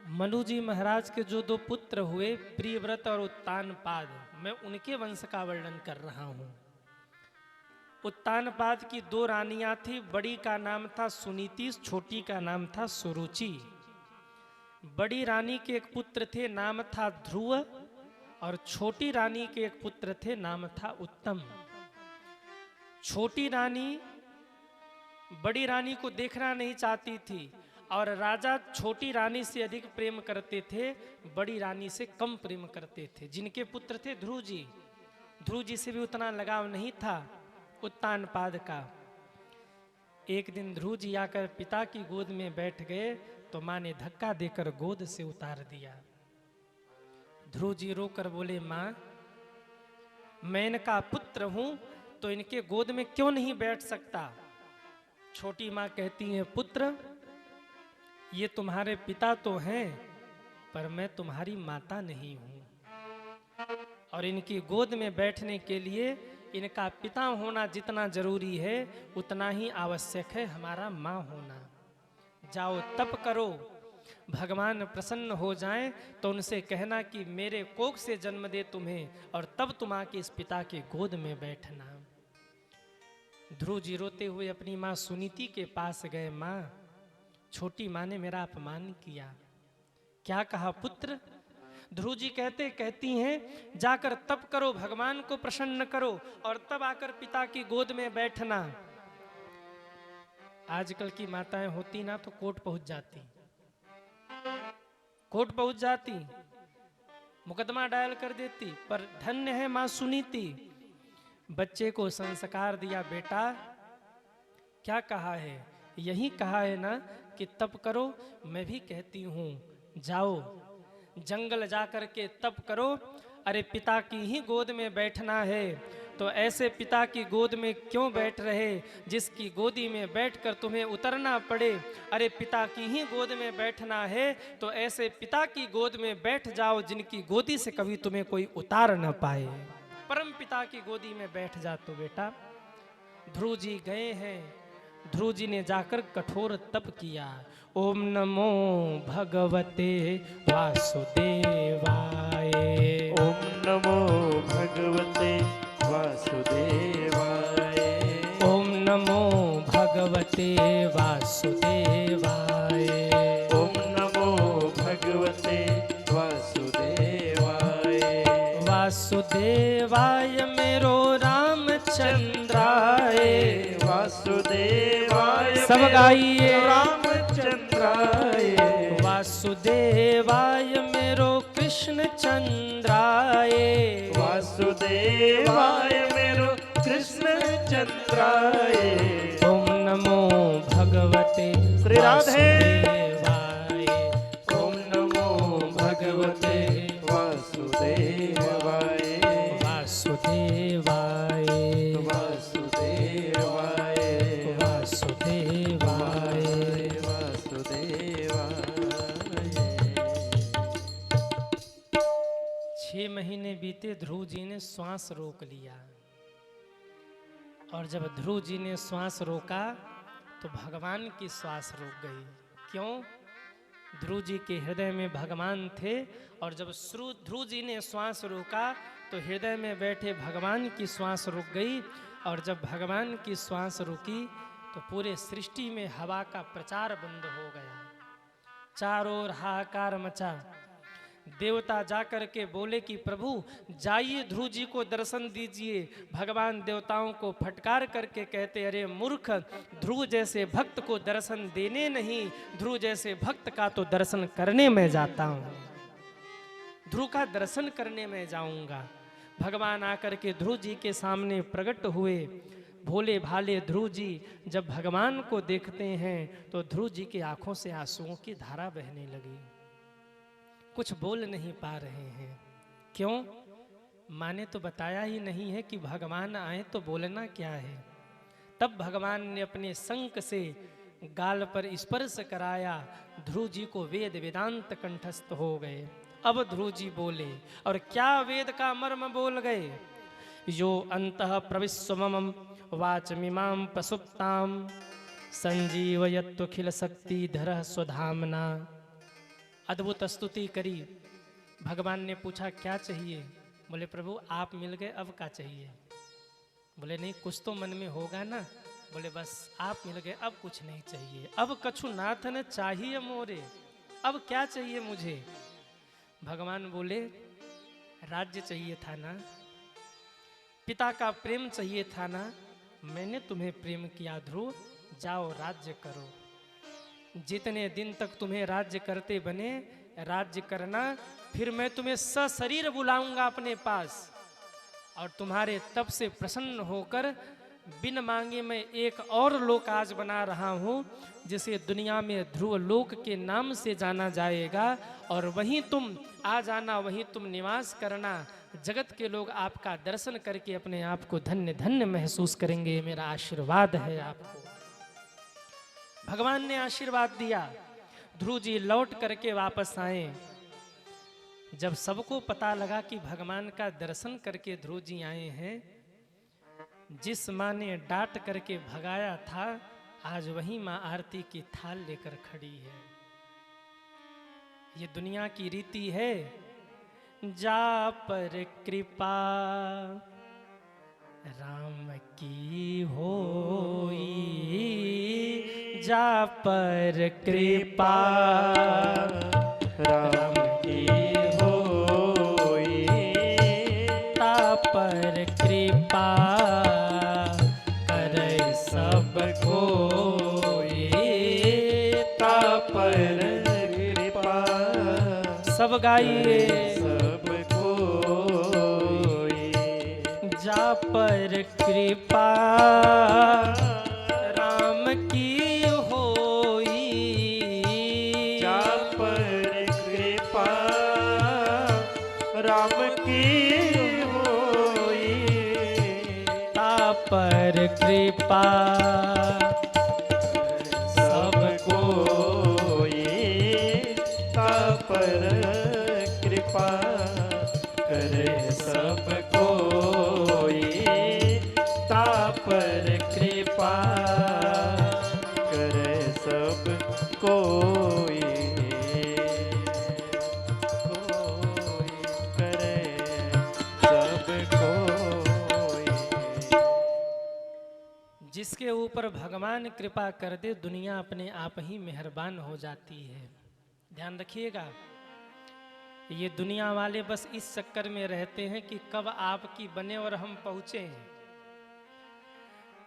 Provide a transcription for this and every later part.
मनु जी महाराज के जो दो पुत्र हुए, प्रियव्रत और उत्तानपाद, मैं उनके वंश का वर्णन कर रहा हूं। उत्तानपाद की दो रानियां थी। बड़ी का नाम था सुनीति, छोटी का नाम था सुरुचि। बड़ी रानी के एक पुत्र थे, नाम था ध्रुव, और छोटी रानी के एक पुत्र थे, नाम था उत्तम। छोटी रानी बड़ी रानी को देखना नहीं चाहती थी और राजा छोटी रानी से अधिक प्रेम करते थे, बड़ी रानी से कम प्रेम करते थे। जिनके पुत्र थे ध्रुव जी से भी उतना लगाव नहीं था उत्तानपाद का। एक दिन ध्रुव जी आकर पिता की गोद में बैठ गए तो मां ने धक्का देकर गोद से उतार दिया। ध्रुव जी रोकर बोले, मां, मैं इनका पुत्र हूं तो इनके गोद में क्यों नहीं बैठ सकता। छोटी मां कहती है, पुत्र, ये तुम्हारे पिता तो हैं, पर मैं तुम्हारी माता नहीं हूं, और इनकी गोद में बैठने के लिए इनका पिता होना जितना जरूरी है उतना ही आवश्यक है हमारा मां होना। जाओ तप करो, भगवान प्रसन्न हो जाएं तो उनसे कहना कि मेरे कोख से जन्म दे तुम्हें, और तब तुम आके इस पिता के गोद में बैठना। ध्रुव जी रोते हुए अपनी मां सुनीति के पास गए। मां, छोटी मां ने मेरा अपमान किया। क्या कहा पुत्र? ध्रुव जी कहती हैं, जाकर तप करो, भगवान को प्रसन्न करो, और तब आकर पिता की गोद में बैठना। आजकल की माताएं होती ना तो कोर्ट पहुंच जाती, मुकदमा डायल कर देती। पर धन्य है मां सुनीति, बच्चे को संस्कार दिया। बेटा, क्या कहा है? यही कहा है ना कि तप करो। मैं भी कहती हूं, जाओ जंगल जाकर के तप करो। अरे पिता की ही गोद में बैठना है तो ऐसे पिता की गोद में क्यों बैठ रहे जिसकी गोदी में बैठकर तुम्हें उतरना पड़े। अरे पिता की ही गोद में बैठना है तो ऐसे पिता की गोद में बैठ जाओ जिनकी गोदी से कभी तुम्हें कोई उतार न पाए। परम पिता की गोदी में बैठ जा तो बेटा। ध्रुव जी गए हैं। ध्रुव जी ने जाकर कठोर तप किया। ओम नमो भगवते वासुदेवाय। ओम नमो भगवते वासुदेवाय। ओम नमो भगवते वासुदेवाय। ओम नमो भगवते वासुदेवाय। वासुदेवाय मेरो रामचंद्राय। वासुदेवाय सब गाइए। रामचंद्राय। वासुदेवाय मेरो कृष्ण चंद्राय। वासुदेवाय मेरो कृष्ण चंद्राय। ओम नमो भगवते श्री राधे। वासुदेवाय। ओम नमो भगवते वासुदेवाय। वासुदेवाय। वासुदेवाय। वासुदेवाय। वासुदेवाय। 6 महीने बीते, ध्रुव जी ने श्वास रोक लिया। और जब ध्रुव जी ने श्वास रोका तो भगवान की श्वास रुक गई। क्यों? ध्रुव जी के हृदय में भगवान थे, और जब ध्रुव जी ने श्वास रोका तो हृदय में बैठे भगवान की श्वास रुक गई। और जब भगवान की श्वास रुकी तो पूरे सृष्टि में हवा का प्रचार बंद हो गया। चारों ओर हाहाकार मचा। देवता जाकर के बोले कि प्रभु जाइए ध्रुव जी को दर्शन दीजिए। भगवान देवताओं को फटकार करके कहते, अरे मूर्ख, ध्रुव जैसे भक्त को दर्शन देने नहीं, ध्रुव जैसे भक्त का तो दर्शन करने में जाता हूं। ध्रुव का दर्शन करने में जाऊंगा। भगवान आकर के ध्रुव जी के सामने प्रकट हुए। भोले भाले ध्रुव जी जब भगवान को देखते हैं तो ध्रुव जी की आंखों से आंसुओं की धारा बहने लगी। कुछ बोल नहीं पा रहे हैं। क्यों? माँ ने तो बताया ही नहीं है कि भगवान आए तो बोलना क्या है। तब भगवान ने अपने शंख से गाल पर स्पर्श कराया। ध्रुव जी को वेद वेदांत कंठस्थ हो गए। अब ध्रुव जी बोले, और क्या वेद का मर्म बोल गए। यो अंतः प्रविश्वमं वाचमिमां प्रसुप्तां संजीवयत्वखिल शक्तिधरः स्वधाम्ना। अद्भुत स्तुति करी। भगवान ने पूछा क्या चाहिए? बोले प्रभु आप मिल गए, अब क्या चाहिए? बोले नहीं, कुछ तो मन में होगा ना। बोले बस आप मिल गए, अब कुछ नहीं चाहिए। अब कछु नाथ न चाहिए मोरे, अब क्या चाहिए मुझे? भगवान बोले राज्य चाहिए था ना, पिता का प्रेम चाहिए था ना, मैंने तुम्हें प्रेम किया ध्रुव, जाओ राज्य करो। जितने दिन तक तुम्हें राज्य करते बने राज्य करना, फिर मैं तुम्हें सशरीर बुलाऊंगा अपने पास और तुम्हारे तप से प्रसन्न होकर बिन मांगे मैं एक और लोक आज बना रहा हूँ, जिसे दुनिया में ध्रुव लोक के नाम से जाना जाएगा। और वहीं तुम आ जाना, वहीं तुम निवास करना। जगत के लोग आपका दर्शन करके अपने आप को धन्य धन्य महसूस करेंगे। मेरा आशीर्वाद है आपको। भगवान ने आशीर्वाद दिया। ध्रुव जी लौट करके वापस आए। जब सबको पता लगा कि भगवान का दर्शन करके ध्रुव जी आए हैं, जिस माँ ने डांट करके भगाया था, आज वही माँ आरती की थाल लेकर खड़ी है। ये दुनिया की रीति है, जा पर कृपा राम की होई, जा पर कृपा राम की होई, ता पर कृपा करे सब कोई, ता पर कृपा सब गाइए सब कोई, जा पर कृपा राम की होई, जा पर कृपा राम की होई, ता पर कृपा सब कोई, ता पर कृपा करे सब कोई, ता पर कृपा करे सब कोई, कोई करे सब कोई। जिसके ऊपर भगवान कृपा कर दे, दुनिया अपने आप ही मेहरबान हो जाती है। ध्यान रखिएगा, ये दुनिया वाले बस इस चक्कर में रहते हैं कि कब आपकी बने और हम पहुंचे हैं।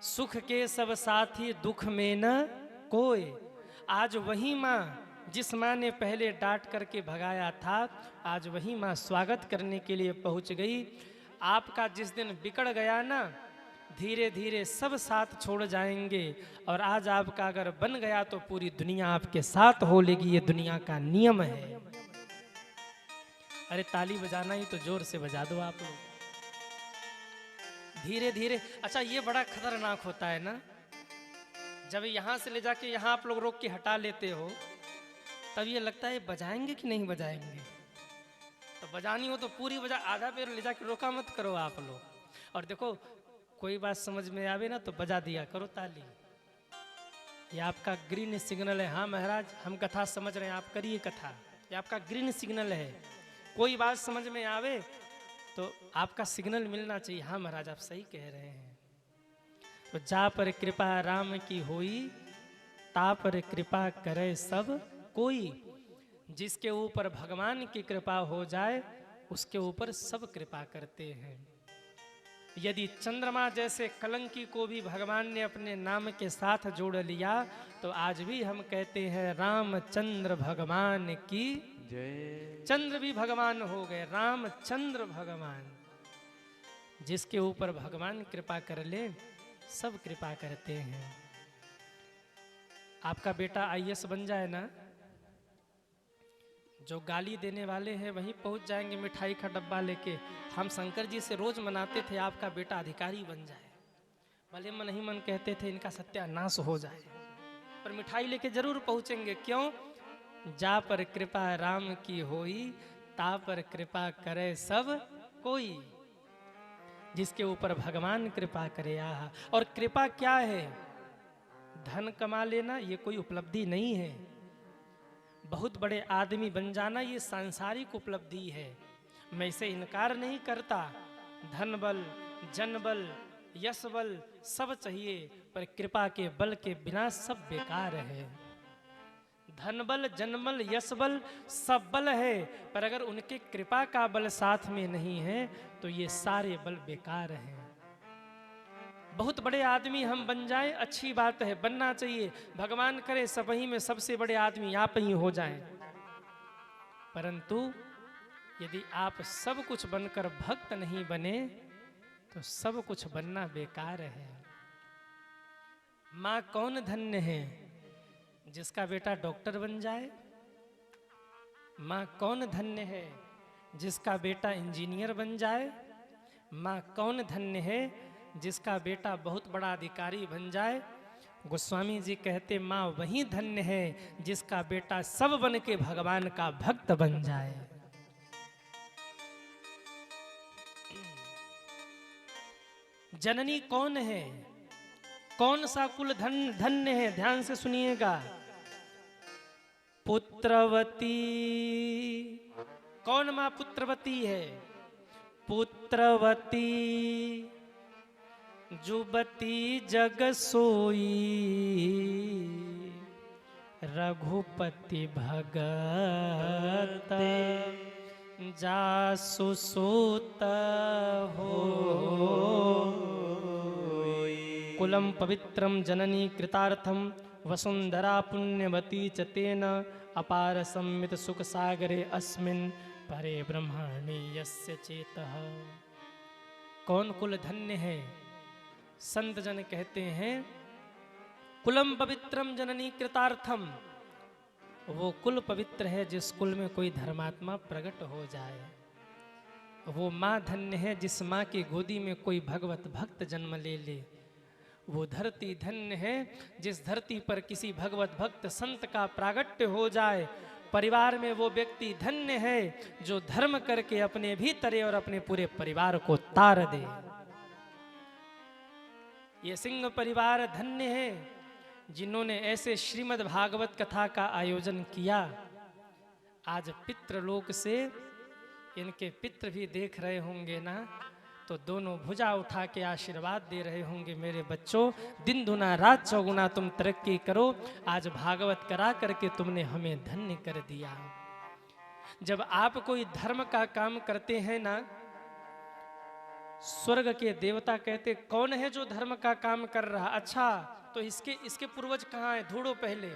सुख के सब साथी दुख में न कोई। आज वही माँ, जिस माँ ने पहले डांट करके भगाया था, आज वही माँ स्वागत करने के लिए पहुंच गई। आपका जिस दिन बिगड़ गया ना, धीरे धीरे सब साथ छोड़ जाएंगे। और आज आपका अगर बन गया तो पूरी दुनिया आपके साथ हो लेगी। ये दुनिया का नियम है। अरे ताली बजाना ही तो जोर से बजा दो आप लोग। धीरे धीरे। अच्छा, ये बड़ा खतरनाक होता है ना, जब यहाँ से ले जाके यहाँ आप लोग रोक के हटा लेते हो, तब ये लगता है बजाएंगे कि नहीं बजाएंगे। तो बजानी हो तो पूरी बजा, आधा पैर ले जाके रोका मत करो आप लोग। और देखो, कोई बात समझ में आवे ना तो बजा दिया करो ताली। ये आपका ग्रीन सिग्नल है। हाँ महाराज, हम कथा समझ रहे हैं, आप करिए कथा। ये आपका ग्रीन सिग्नल है। कोई बात समझ में आवे तो आपका सिग्नल मिलना चाहिए। हाँ महाराज, आप सही कह रहे हैं। तो जा पर कृपा राम की होई, ता पर कृपा करे सब कोई। जिसके ऊपर भगवान की कृपा हो जाए, उसके ऊपर सब कृपा करते हैं। यदि चंद्रमा जैसे कलंकी को भी भगवान ने अपने नाम के साथ जोड़ लिया, तो आज भी हम कहते हैं रामचंद्र भगवान की जय। चंद्र भी भगवान हो गए, रामचंद्र भगवान। जिसके ऊपर भगवान कृपा कर ले, सब कृपा करते हैं। आपका बेटा आईएएस बन जाए ना, जो गाली देने वाले हैं वहीं पहुंच जाएंगे मिठाई का डब्बा लेके। हम शंकर जी से रोज मनाते थे आपका बेटा अधिकारी बन जाए, भले मन ही मन कहते थे इनका सत्यानाश हो जाए, पर मिठाई लेके जरूर पहुंचेंगे। क्यों? जा पर कृपा राम की होई, ता पर कृपा करे सब कोई। जिसके ऊपर भगवान कृपा करे। आहा। और कृपा क्या है? धन कमा लेना ये कोई उपलब्धि नहीं है। बहुत बड़े आदमी बन जाना ये सांसारिक उपलब्धि है, मैं इसे इनकार नहीं करता। धन बल, जन बल, यश बल सब चाहिए, पर कृपा के बल के बिना सब बेकार है। धन बल, जन बल, यश बल सब बल है, पर अगर उनके कृपा का बल साथ में नहीं है तो ये सारे बल बेकार हैं। बहुत बड़े आदमी हम बन जाएं, अच्छी बात है, बनना चाहिए, भगवान करे सब ही में सबसे बड़े आदमी आप ही हो जाएं। परंतु यदि आप सब कुछ बनकर भक्त नहीं बने तो सब कुछ बनना बेकार है। माँ कौन धन्य है जिसका बेटा डॉक्टर बन जाए? माँ कौन धन्य है जिसका बेटा इंजीनियर बन जाए? माँ कौन धन्य है जिसका बेटा बहुत बड़ा अधिकारी बन जाए? गोस्वामी जी कहते माँ वही धन्य है जिसका बेटा सब बन के भगवान का भक्त बन जाए। जननी कौन है? कौन सा कुल धन्य है? ध्यान से सुनिएगा। पुत्रवती। कौन मां पुत्रवती है? पुत्रवती जुबती जग सोई, रघुपति भगत जासु सूत हो। कुलम पवित्रम जननी कृतार्थम, वसुंधरा पुण्यवती च तेन, अपार संमित सुख सागरे अस्मिन्, परे ब्रह्मणि यस्य चेतः। कौन कुल धन्य है? संत जन कहते हैं कुलम पवित्रम जननी कृतार्थम, वो कुल पवित्र है जिस कुल में कोई धर्मात्मा प्रकट हो जाए। वो माँ धन्य है जिस माँ की गोदी में कोई भगवत भक्त जन्म ले ले। वो धरती धन्य है जिस धरती पर किसी भगवत भक्त संत का प्रागट्य हो जाए। परिवार में वो व्यक्ति धन्य है जो धर्म करके अपने भी तरे और अपने पूरे परिवार को तार दे। ये सिंह परिवार धन्य है जिन्होंने ऐसे श्रीमद् भागवत कथा का आयोजन किया। आज पितृलोक से इनके पितृ भी देख रहे होंगे ना, तो दोनों भुजा उठा के आशीर्वाद दे रहे होंगे, मेरे बच्चों दिन दुना रात चौगुना तुम तरक्की करो, आज भागवत करा करके तुमने हमें धन्य कर दिया। जब आप कोई धर्म का काम करते हैं ना, स्वर्ग के देवता कहते कौन है जो धर्म का काम कर रहा? अच्छा तो इसके पूर्वज कहाँ हैं? ढूंढो पहले।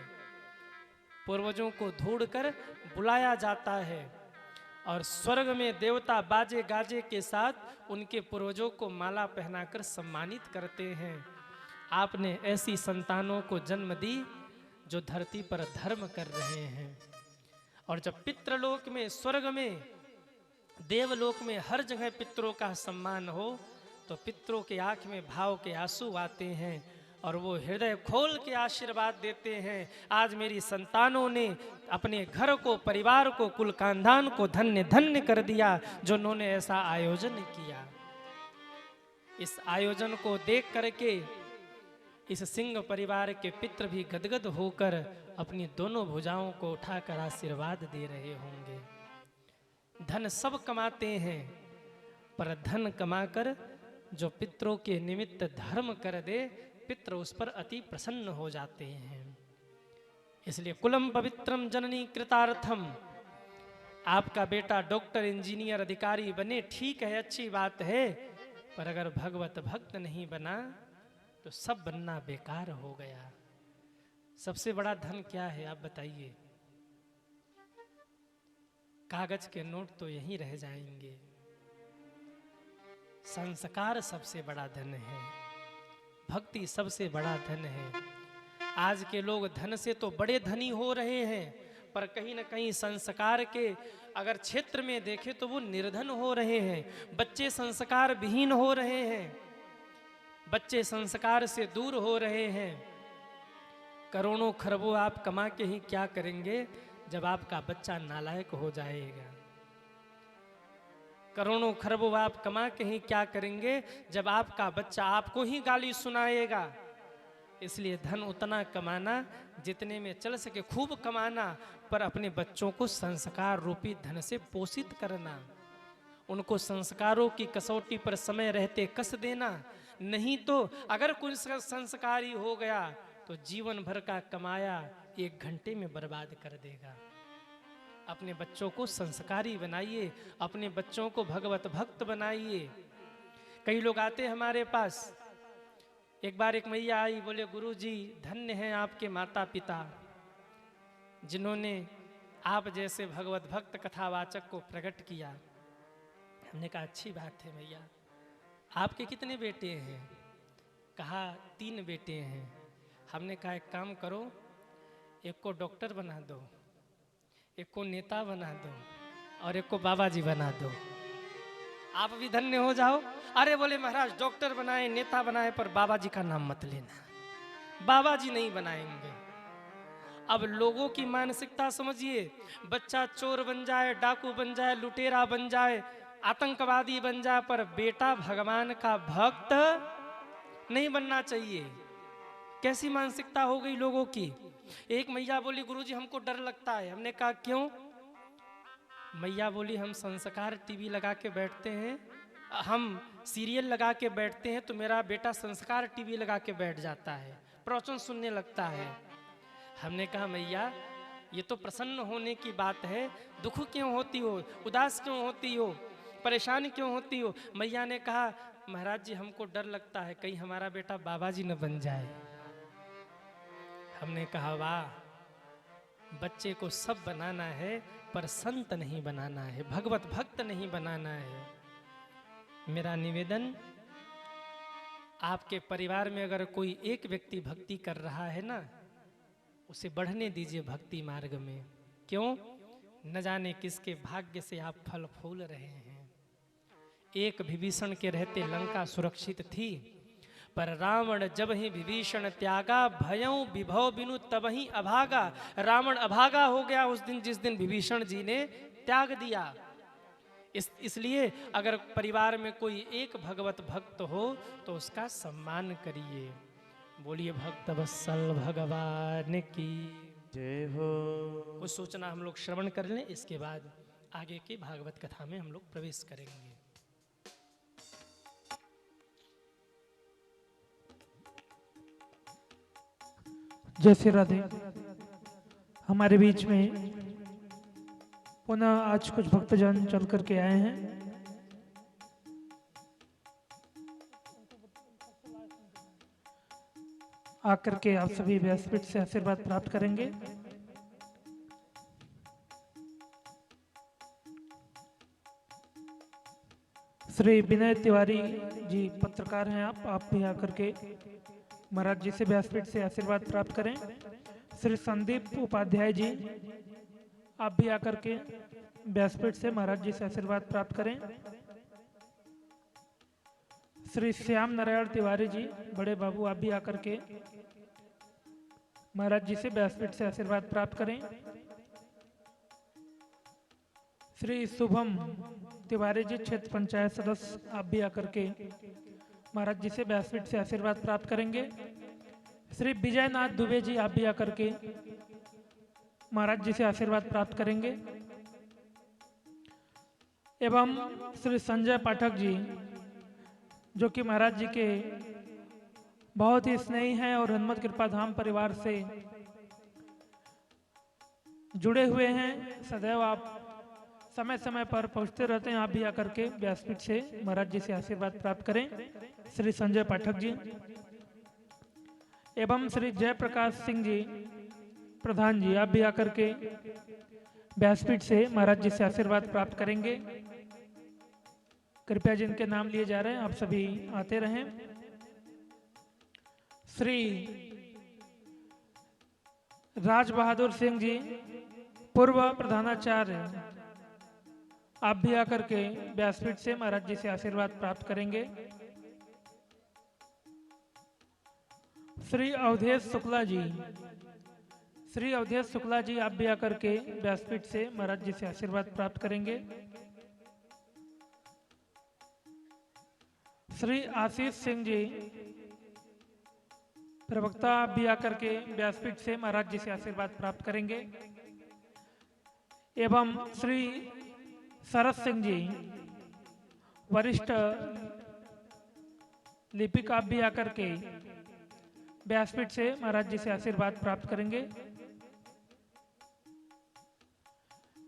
पूर्वजों को ढूंढकर बुलाया जाता है और स्वर्ग में देवता बाजे गाजे के साथ उनके पूर्वजों को माला पहनाकर सम्मानित करते हैं। आपने ऐसी संतानों को जन्म दी जो धरती पर धर्म कर रहे हैं। और जब पितृलोक में, स्वर्ग में, देवलोक में हर जगह पितरों का सम्मान हो तो पितरों के आंख में भाव के आंसू आते हैं और वो हृदय खोल के आशीर्वाद देते हैं। आज मेरी संतानों ने अपने घर को, परिवार को, कुल खानदान को धन्य धन्य कर दिया जो उन्होंने ऐसा आयोजन किया। इस आयोजन को देख करके इस सिंह परिवार के पितृ भी गदगद होकर अपनी दोनों भुजाओं को उठाकर आशीर्वाद दे रहे होंगे। धन सब कमाते हैं, पर धन कमाकर जो पितरों के निमित्त धर्म कर दे, पितृ उस पर अति प्रसन्न हो जाते हैं। इसलिए कुलम पवित्रम जननी कृतार्थम। आपका बेटा डॉक्टर, इंजीनियर, अधिकारी बने, ठीक है, अच्छी बात है, पर अगर भगवत भक्त नहीं बना तो सब बनना बेकार हो गया। सबसे बड़ा धन क्या है आप बताइए? कागज के नोट तो यहीं रह जाएंगे। संस्कार सबसे बड़ा धन है, भक्ति सबसे बड़ा धन है। आज के लोग धन से तो बड़े धनी हो रहे हैं, पर कहीं ना कहीं संस्कार के अगर क्षेत्र में देखें तो वो निर्धन हो रहे हैं। बच्चे संस्कार विहीन हो रहे हैं, बच्चे संस्कार से दूर हो रहे हैं। करोड़ों खरबों आप कमा के ही क्या करेंगे जब आपका बच्चा नालायक हो जाएगा? करोड़ों खरबों आप कमा के ही क्या करेंगे जब आपका बच्चा आपको ही गाली सुनाएगा? इसलिए धन उतना कमाना जितने में चल सके, खूब कमाना, पर अपने बच्चों को संस्कार रूपी धन से पोषित करना, उनको संस्कारों की कसौटी पर समय रहते कस देना। नहीं तो अगर कोई संस्कारी हो गया तो जीवन भर का कमाया 1 घंटे में बर्बाद कर देगा। अपने बच्चों को संस्कारी बनाइए, अपने बच्चों को भगवत भक्त बनाइए। कई लोग आते हमारे पास। एक बार एक मैया आई, बोले गुरुजी धन्य हैं आपके माता पिता जिन्होंने आप जैसे भगवत भक्त कथावाचक को प्रकट किया। हमने कहा अच्छी बात है मैया, आपके कितने बेटे हैं? कहा 3 बेटे हैं। हमने कहा एक काम करो, एक को डॉक्टर बना दो, एक को नेता बना दो और एक को बाबा जी बना दो, आप भी धन्य हो जाओ। अरे बोले महाराज डॉक्टर बनाए नेता बनाए पर बाबा जी का नाम मत लेना, बाबा जी नहीं बनाएंगे। अब लोगों की मानसिकता समझिए, बच्चा चोर बन जाए, डाकू बन जाए, लुटेरा बन जाए, आतंकवादी बन जाए, पर बेटा भगवान का भक्त नहीं बनना चाहिए। कैसी मानसिकता हो गई लोगों की। एक मैया बोली गुरुजी हमको डर लगता है। हमने कहा क्यों? मैया बोली हम संस्कार टीवी लगा के बैठते हैं, हम सीरियल लगा के बैठते हैं तो मेरा बेटा संस्कार टीवी लगा के बैठ जाता है, प्रवचन सुनने लगता है। हमने कहा मैया ये तो प्रसन्न होने की बात है, दुख क्यों होती हो, उदास क्यों होती हो, परेशान क्यों होती हो? मैया ने कहा महाराज जी हमको डर लगता है कहीं हमारा बेटा बाबा जी न बन जाए। हमने कहा वाह, बच्चे को सब बनाना है पर संत नहीं बनाना है, भगवत भक्त नहीं बनाना है। मेरा निवेदन, आपके परिवार में अगर कोई एक व्यक्ति भक्ति कर रहा है ना, उसे बढ़ने दीजिए भक्ति मार्ग में। क्यों? न जाने किसके भाग्य से आप फल फूल रहे हैं। एक विभीषण के रहते लंका सुरक्षित थी, पर रावण जब ही विभीषण त्यागा, भयों विभव बिनु तब ही अभागा। रावण अभागा हो गया उस दिन जिस दिन विभीषण जी ने त्याग दिया। इसलिए अगर परिवार में कोई एक भगवत भक्त हो तो उसका सम्मान करिए। बोलिए भक्त वत्सल भगवान की जय हो। कुछ सूचना हम लोग श्रवण कर लें, इसके बाद आगे की भागवत कथा में हम लोग प्रवेश करेंगे। जय श्री राधे। हमारे बीच में पुनः आज कुछ भक्तजन चल करके आए हैं। आकर के आप सभी व्यासपीठ से आशीर्वाद प्राप्त करेंगे। श्री विनय तिवारी जी पत्रकार हैं, आप भी आकर के महाराज जी से व्यासपीठ से आशीर्वाद प्राप्त करें। श्री संदीप उपाध्याय जी, आप भी आकर के व्यासपीठ से महाराज जी से आशीर्वाद प्राप्त करें। श्री श्याम नारायण तिवारी जी, बड़े बाबू, आप भी आकर के महाराज जी से व्यासपीठ से आशीर्वाद प्राप्त करें। श्री शुभम तिवारी जी, क्षेत्र पंचायत सदस्य, आप भी आकर के महाराज जी से व्यासपीठ से आशीर्वाद प्राप्त करेंगे। श्री विजयनाथ दुबे जी, आप भी आकर के महाराज जी से आशीर्वाद प्राप्त करेंगे। एवं श्री संजय पाठक जी, जो कि महाराज जी के बहुत ही स्नेही हैं और हनुमत कृपा धाम परिवार से जुड़े हुए हैं। सदैव आप समय समय पर पहुंचते रहते हैं। आप भी आकर के व्यासपीठ से महाराज जी से आशीर्वाद प्राप्त करें। श्री संजय पाठक जी एवं श्री जयप्रकाश सिंह जी प्रधान जी, आप भी आकर के व्यासपीठ से महाराज जी से आशीर्वाद प्राप्त करेंगे। कृपया जिनके नाम लिए जा रहे हैं आप सभी आते रहें। श्री राज बहादुर सिंह जी, पूर्व प्रधानाचार्य, आप भी आकर के व्यासपीठ से महाराज जी से आशीर्वाद प्राप्त करेंगे। श्री अवधेश शुक्ला जी, श्री अवधेश शुक्ला जी, आप भी आकर के व्यासपीठ से महाराज जी से आशीर्वाद प्राप्त करेंगे। श्री आशीष सिंह जी, प्रवक्ता आप भी आकर के व्यासपीठ से महाराज जी से आशीर्वाद प्राप्त करेंगे। एवं श्री शरद सिंह जी वरिष्ठ लिपिक आप भी आकर के व्यासपीठ से महाराज जी से आशीर्वाद प्राप्त करेंगे।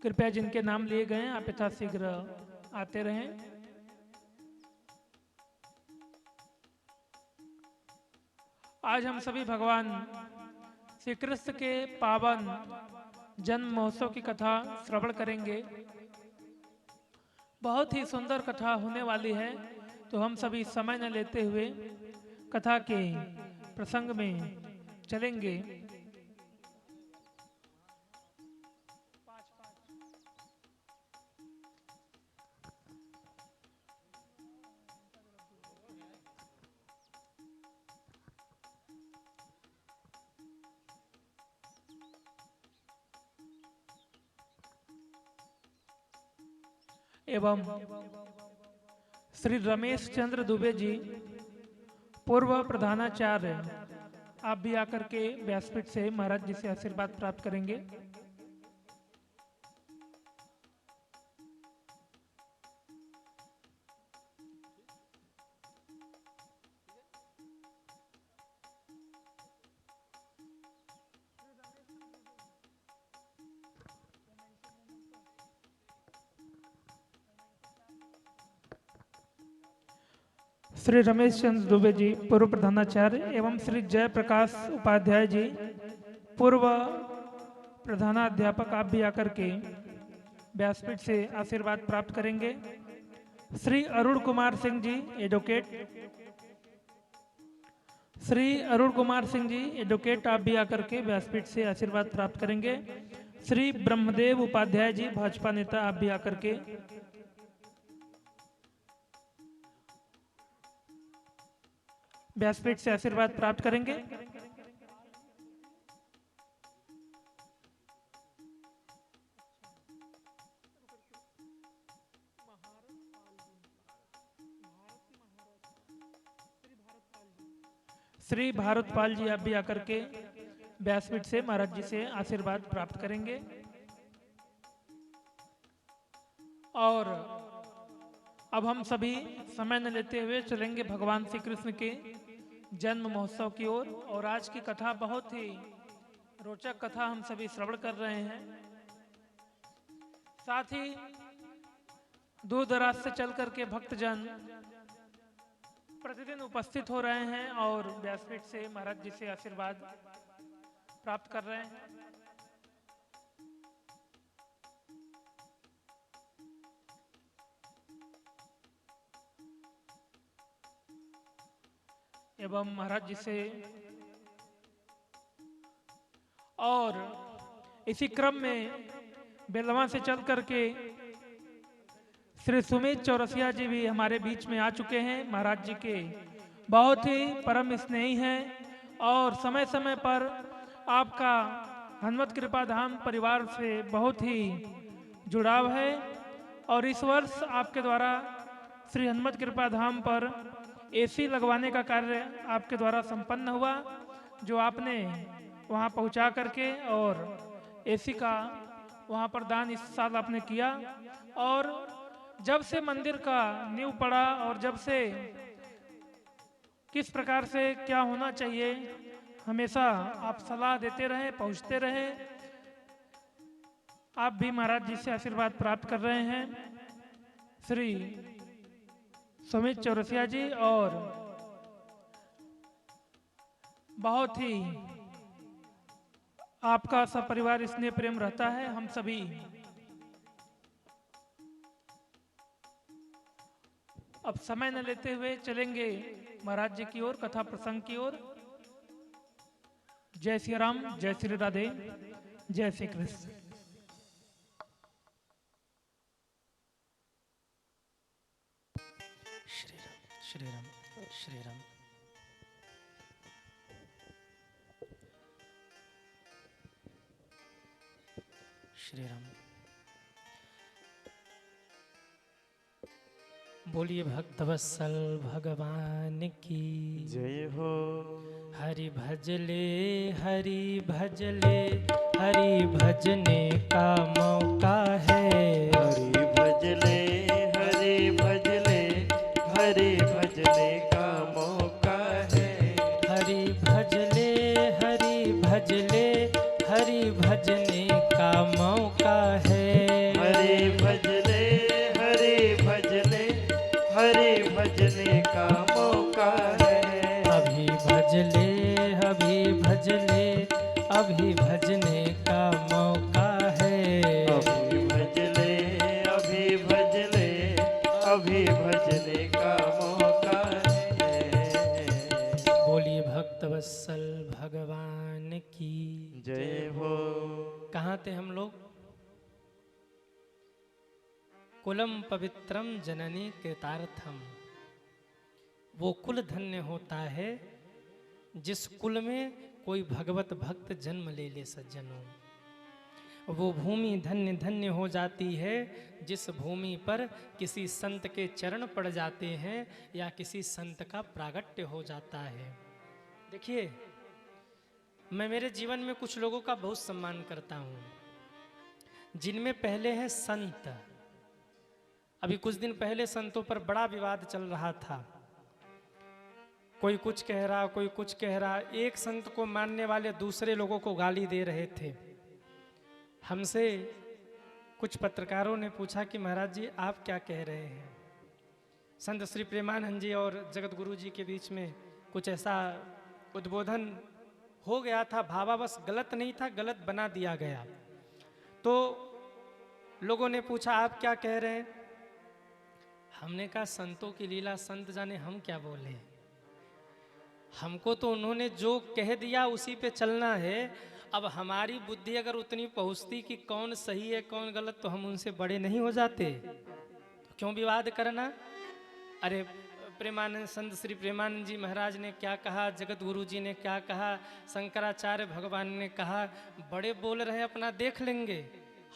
कृपया जिनके नाम लिए गए हैं आप यथाशीघ्र आते रहें। आज हम सभी भगवान श्री कृष्ण के पावन जन्म महोत्सव की कथा श्रवण करेंगे। बहुत ही सुंदर कथा होने वाली है, तो हम सभी समय न लेते हुए कथा के प्रसंग में चलेंगे। एवं श्री रमेश चंद्र दुबे जी पूर्व प्रधानाचार्य आप भी आकर के व्यासपीठ से महाराज जी से आशीर्वाद प्राप्त करेंगे। श्री रमेश चंद्र दुबे जी पूर्व प्रधानाचार्य एवं श्री जयप्रकाश उपाध्याय जी पूर्व प्रधानाध्यापक आप भी आकर के व्यासपीठ से आशीर्वाद प्राप्त करेंगे। श्री अरुण कुमार सिंह जी एडवोकेट, श्री अरुण कुमार सिंह जी एडवोकेट आप भी आकर के व्यासपीठ से आशीर्वाद प्राप्त करेंगे। श्री ब्रह्मदेव उपाध्याय जी भाजपा नेता आप भी आकर के व्यासपीठ से आशीर्वाद प्राप्त करेंगे। श्री भारतपाल जी आप भी आकर के व्यासपीठ से महाराज जी से आशीर्वाद प्राप्त करेंगे। और अब हम सभी समय न लेते हुए चलेंगे भगवान श्री कृष्ण के जन्म महोत्सव की ओर। और आज की कथा बहुत ही रोचक कथा हम सभी श्रवण कर रहे हैं। साथ ही दूर दराज से चल करके भक्तजन प्रतिदिन उपस्थित हो रहे हैं और व्यासपीठ से महाराज जी से आशीर्वाद प्राप्त कर रहे हैं। एवं महाराज जी से और इसी क्रम में बेलवा से चल करके श्री सुमित चौरसिया जी भी हमारे बीच में आ चुके हैं। महाराज जी के बहुत ही परम स्नेही हैं और समय समय पर आपका हनुमत कृपा धाम परिवार से बहुत ही जुड़ाव है। और इस वर्ष आपके द्वारा श्री हनुमत कृपा धाम पर एसी लगवाने का कार्य आपके द्वारा संपन्न हुआ, जो आपने वहां पहुंचा करके और एसी का वहां पर दान इस साल आपने किया। और जब से मंदिर का नींव पड़ा और जब से किस प्रकार से क्या होना चाहिए हमेशा आप सलाह देते रहे, पहुंचते रहे। आप भी महाराज जी से आशीर्वाद प्राप्त कर रहे हैं। श्री सुमित चौरसिया जी और बहुत ही आपका सपरिवार स्नेह प्रेम रहता है। हम सभी अब समय न लेते हुए चलेंगे महाराज जी की ओर, कथा प्रसंग की ओर। जय श्री राम, जय श्री राधे, जय श्री कृष्ण। श्री राम, श्री राम, श्री राम। श्री राम। बोलिए भक्तवत्सल भगवान की जय हो। हरि भजले हरि भजले हरि भजने का मौका है। हरि भजले हरि भजले हरि भजने का मौका है। हरि भजले हरि भजले हरि भजने का मौका है। हरि भजले हरि भजले हरि भजने का मौका है। अभी भजले अभी भजले अभी भजने का मौका है। अभी भजले अभी भजले अभी भजने का मौका है। बोलिए भक्तवत्सल भगवान की जय हो। कहाँ थे हम लोग? कुलम पवित्रम जननी कृतार्थम। वो कुल धन्य होता है जिस कुल में कोई भगवत भक्त जन्म ले ले सज्जनों। वो भूमि धन्य धन्य हो जाती है जिस भूमि पर किसी संत के चरण पड़ जाते हैं या किसी संत का प्रागट्य हो जाता है। देखिए, मैं मेरे जीवन में कुछ लोगों का बहुत सम्मान करता हूँ, जिनमें पहले हैं संत। अभी कुछ दिन पहले संतों पर बड़ा विवाद चल रहा था। कोई कुछ कह रहा, कोई कुछ कह रहा। एक संत को मानने वाले दूसरे लोगों को गाली दे रहे थे। हमसे कुछ पत्रकारों ने पूछा कि महाराज जी आप क्या कह रहे हैं? संत श्री प्रेमानंद जी और जगत गुरु जी के बीच में कुछ ऐसा उद्बोधन हो गया था। भावावश गलत नहीं था, गलत बना दिया गया। तो लोगों ने पूछा आप क्या कह रहे हैं? हमने कहा संतों की लीला संत जाने, हम क्या बोले। हमको तो उन्होंने जो कह दिया उसी पे चलना है। अब हमारी बुद्धि अगर उतनी पहुंचती कि कौन सही है कौन गलत, तो हम उनसे बड़े नहीं हो जाते? तो क्यों विवाद करना? अरे प्रेमानंद संत श्री प्रेमानंद जी महाराज ने क्या कहा, जगत गुरु जी ने क्या कहा, शंकराचार्य भगवान ने कहा, बड़े बोल रहे अपना देख लेंगे।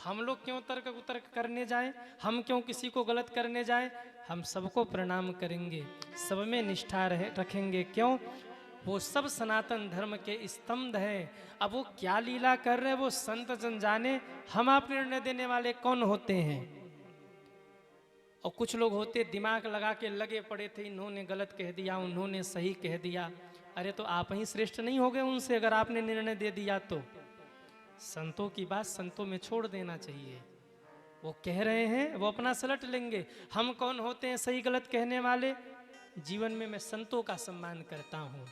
हम लोग क्यों तर्क उतर्क करने जाएं? हम क्यों किसी को गलत करने जाएं? हम सबको प्रणाम करेंगे, सब में निष्ठा रखेंगे। क्यों? वो सब सनातन धर्म के स्तंभ हैं। अब वो क्या लीला कर रहे हैं वो संत जन जाने, हम आप निर्णय देने वाले कौन होते हैं? और कुछ लोग होते दिमाग लगा के लगे पड़े थे, इन्होंने गलत कह दिया उन्होंने सही कह दिया। अरे तो आप ही श्रेष्ठ नहीं हो गए उनसे अगर आपने निर्णय दे दिया तो? संतों की बात संतों में छोड़ देना चाहिए। वो कह रहे हैं वो अपना सलट लेंगे। हम कौन होते हैं सही गलत कहने वाले? जीवन में मैं संतों का सम्मान करता हूं।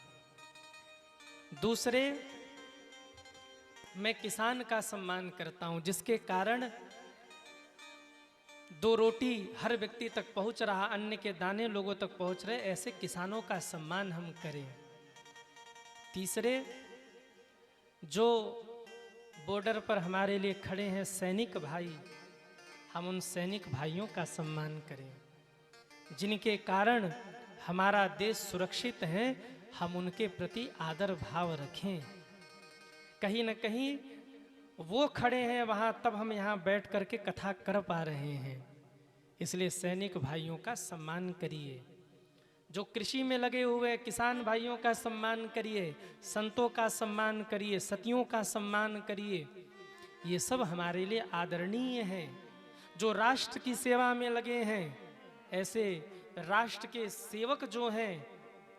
दूसरे, मैं किसान का सम्मान करता हूं, जिसके कारण दो रोटी हर व्यक्ति तक पहुंच रहा, अन्न के दाने लोगों तक पहुंच रहे, ऐसे किसानों का सम्मान हम करें। तीसरे, जो बॉर्डर पर हमारे लिए खड़े हैं सैनिक भाई, हम उन सैनिक भाइयों का सम्मान करें, जिनके कारण हमारा देश सुरक्षित है। हम उनके प्रति आदर भाव रखें। कहीं न कहीं वो खड़े हैं वहाँ, तब हम यहाँ बैठ करके कथा कर पा रहे हैं। इसलिए सैनिक भाइयों का सम्मान करिए। जो कृषि में लगे हुए किसान भाइयों का सम्मान करिए, संतों का सम्मान करिए, सतियों का सम्मान करिए। ये सब हमारे लिए आदरणीय है। जो राष्ट्र की सेवा में लगे हैं, ऐसे राष्ट्र के सेवक जो हैं,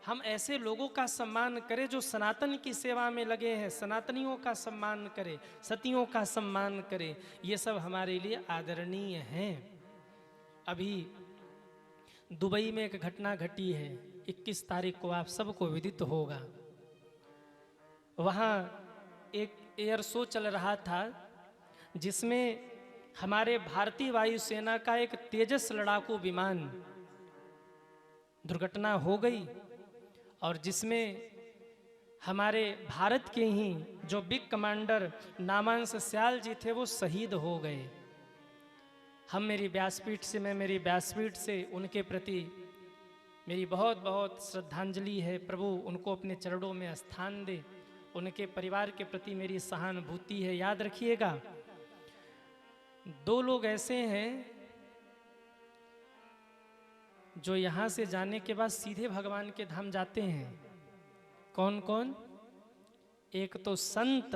हम ऐसे लोगों का सम्मान करें जो सनातन की सेवा में लगे हैं। सनातनियों का सम्मान करें, सतियों का सम्मान करें। ये सब हमारे लिए आदरणीय हैं। अभी दुबई में एक घटना घटी है, 21 तारीख को, आप सबको विदित होगा। वहाँ एक एयर शो चल रहा था जिसमें हमारे भारतीय वायुसेना का एक तेजस लड़ाकू विमान दुर्घटना हो गई, और जिसमें हमारे भारत के ही जो बिग कमांडर नामांश स्याल जी थे वो शहीद हो गए। हम मैं मेरी व्यासपीठ से उनके प्रति मेरी बहुत बहुत श्रद्धांजलि है। प्रभु उनको अपने चरणों में स्थान दे। उनके परिवार के प्रति मेरी सहानुभूति है। याद रखिएगा, दो लोग ऐसे हैं जो यहाँ से जाने के बाद सीधे भगवान के धाम जाते हैं। कौन कौन? एक तो संत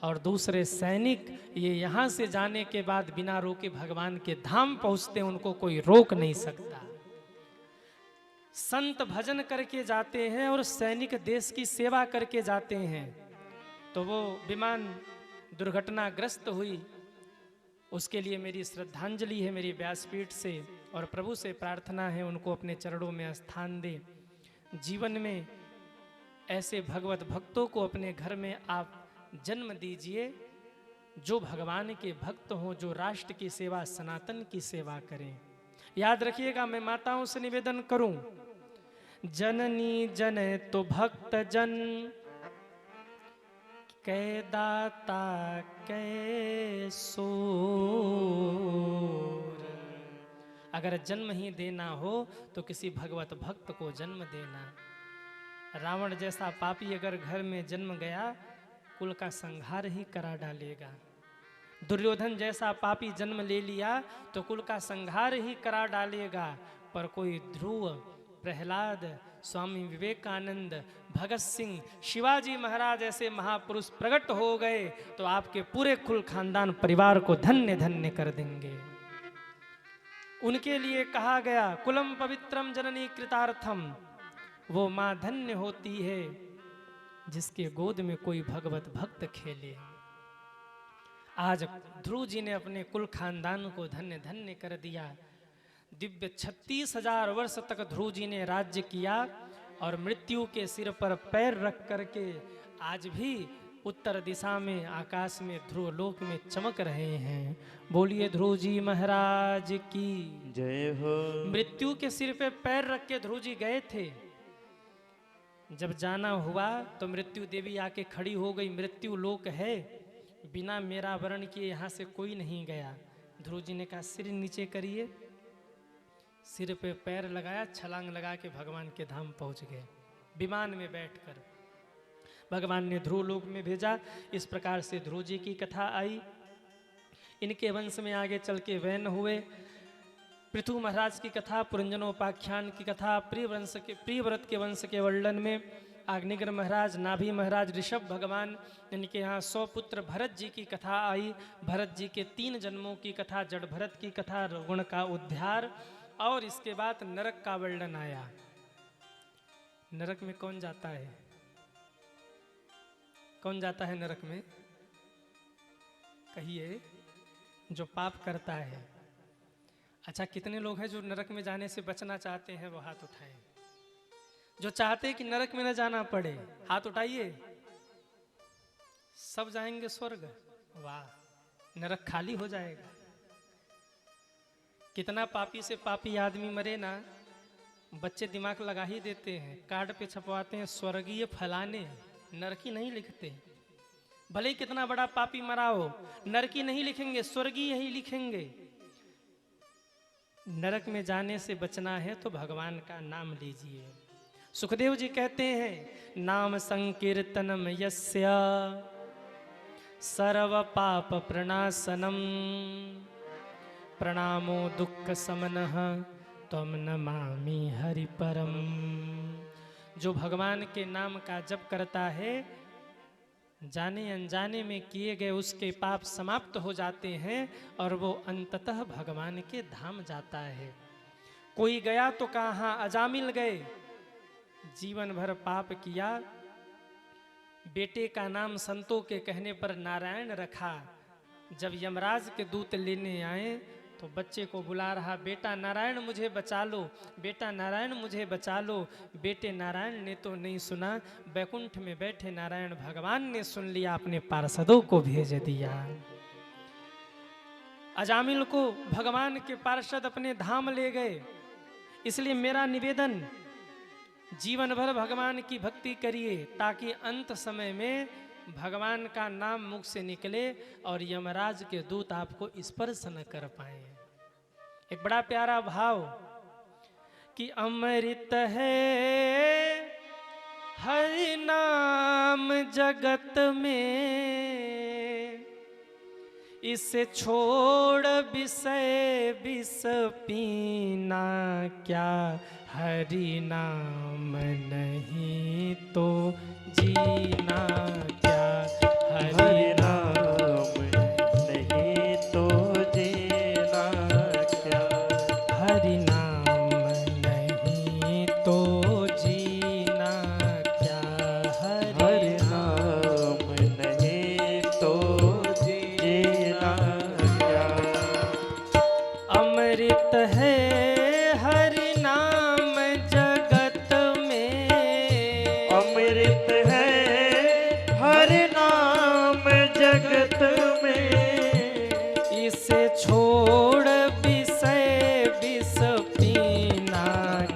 और दूसरे सैनिक। ये यहाँ से जाने के बाद बिना रोके भगवान के धाम पहुँचते हैं, उनको कोई रोक नहीं सकता। संत भजन करके जाते हैं और सैनिक देश की सेवा करके जाते हैं। तो वो विमान दुर्घटनाग्रस्त हुई, उसके लिए मेरी श्रद्धांजलि है मेरी व्यासपीठ से, और प्रभु से प्रार्थना है उनको अपने चरणों में स्थान दे। जीवन में ऐसे भगवत भक्तों को अपने घर में आप जन्म दीजिए जो भगवान के भक्त हों, जो राष्ट्र की सेवा, सनातन की सेवा करें। याद रखिएगा, मैं माताओं से निवेदन करूं, जननी जने तो भक्त जन, कै दाता कै सोर। अगर जन्म ही देना हो तो किसी भगवत भक्त को जन्म देना। रावण जैसा पापी अगर घर में जन्म गया, कुल का संहार ही करा डालेगा। दुर्योधन जैसा पापी जन्म ले लिया तो कुल का संहार ही करा डालेगा। पर कोई ध्रुव, प्रहलाद, स्वामी विवेकानंद, भगत सिंह, शिवाजी महाराज ऐसे महापुरुष प्रकट हो गए तो आपके पूरे कुल खानदान परिवार को धन्य धन्य कर देंगे। उनके लिए कहा गया, कुलम पवित्रम जननी कृतार्थम। वो माँ धन्य होती है जिसके गोद में कोई भगवत भक्त खेले। आज ध्रुव जी ने अपने कुल खानदान को धन्य धन्य कर दिया। दिव्य 36,000 वर्ष तक ध्रुव जी ने राज्य किया और मृत्यु के सिर पर पैर रख करके आज भी उत्तर दिशा में आकाश में ध्रुव लोक में चमक रहे हैं। बोलिए ध्रुव जी महाराज की जय हो। मृत्यु के सिर पे पैर रख के ध्रुव जी गए थे। जब जाना हुआ तो मृत्यु देवी आके खड़ी हो गई, मृत्यु लोक है, बिना मेरा वर्ण किए यहाँ से कोई नहीं गया। ध्रुव जी ने कहा सिर नीचे करिए, सिर पे पैर लगाया, छलांग लगा के भगवान के धाम पहुँच गए। विमान में बैठकर भगवान ने ध्रुव लोक में भेजा। इस प्रकार से ध्रुव जी की कथा आई। इनके वंश में आगे चल के वैन हुए। पृथु महाराज की कथा, पुरंजनोपाख्यान की कथा, प्रियव्रत के वंश के वर्णन में अग्निगर महाराज, नाभि महाराज, ऋषभ भगवान, इनके यहाँ 100 पुत्र भरत जी की कथा आई। भरत जी के 3 जन्मों की कथा, जड़ भरत की कथा, गुण का उद्धार, और इसके बाद नरक का वर्णन आया। नरक में कौन जाता है? कौन जाता है नरक में? कहिए। जो पाप करता है। अच्छा, कितने लोग हैं जो नरक में जाने से बचना चाहते हैं? वो हाथ उठाएं। जो चाहते हैं कि नरक में न जाना पड़े, हाथ उठाइए। सब जाएंगे स्वर्ग? वाह, नरक खाली हो जाएगा। कितना पापी से पापी आदमी मरे ना, बच्चे दिमाग लगा ही देते हैं, कार्ड पे छपवाते हैं स्वर्गीय फलाने, नरकी नहीं लिखते। भले ही कितना बड़ा पापी मरा हो, नरकी नहीं लिखेंगे, स्वर्गीय ही लिखेंगे। नरक में जाने से बचना है तो भगवान का नाम लीजिए। सुखदेव जी कहते हैं, नाम संकीर्तनम यस्य सर्व पाप प्रणाशनम प्रणामो दुख समनः त्वं नमामि हरि परम। जो भगवान के नाम का जप करता है, जाने अनजाने में किए गए उसके पाप समाप्त हो जाते हैं और वो अंततः भगवान के धाम जाता है। कोई गया तो कहाँ, अजामिल गए, जीवन भर पाप किया, बेटे का नाम संतों के कहने पर नारायण रखा। जब यमराज के दूत लेने आए तो बच्चे को बुला रहा, बेटा नारायण मुझे बचा लो, बेटा नारायण मुझे बचा लो। बेटे नारायण ने तो नहीं सुना, बैकुंठ में बैठे नारायण भगवान ने सुन लिया, अपने पार्षदों को भेज दिया। अजामिल को भगवान के पार्षद अपने धाम ले गए। इसलिए मेरा निवेदन, जीवन भर भगवान की भक्ति करिए ताकि अंत समय में भगवान का नाम मुख से निकले और यमराज के दूत आपको स्पर्श न कर पाए। एक बड़ा प्यारा भाव कि अमृत है हरि नाम जगत में, इसे छोड़ विषय विष पीना क्या, हरि नाम नहीं तो जीना क्या, हरि नाम नहीं तो जीना क्या, हरि नाम नहीं तो जीना क्या, हरि नाम नहीं तो जीना क्या। अमृत है हरि नाम जगत में, अमृत है हरि नाम जगत में, इसे छोड़ विषय विष पीना